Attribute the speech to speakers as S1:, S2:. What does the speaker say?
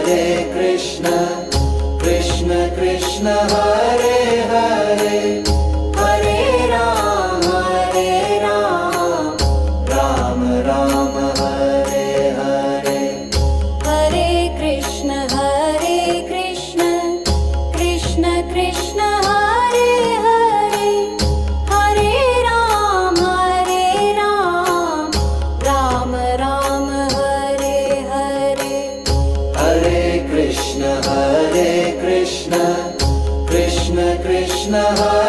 S1: Hare Krishna Krishna Krishna Hare Hare Hare Ram Ram Ram Hare Hare
S2: Hare Krishna Krishna Krishna Hare Hare Hare Ram Ram Ram Hare Hare
S1: Hare Krishna Krishna Krishna Hare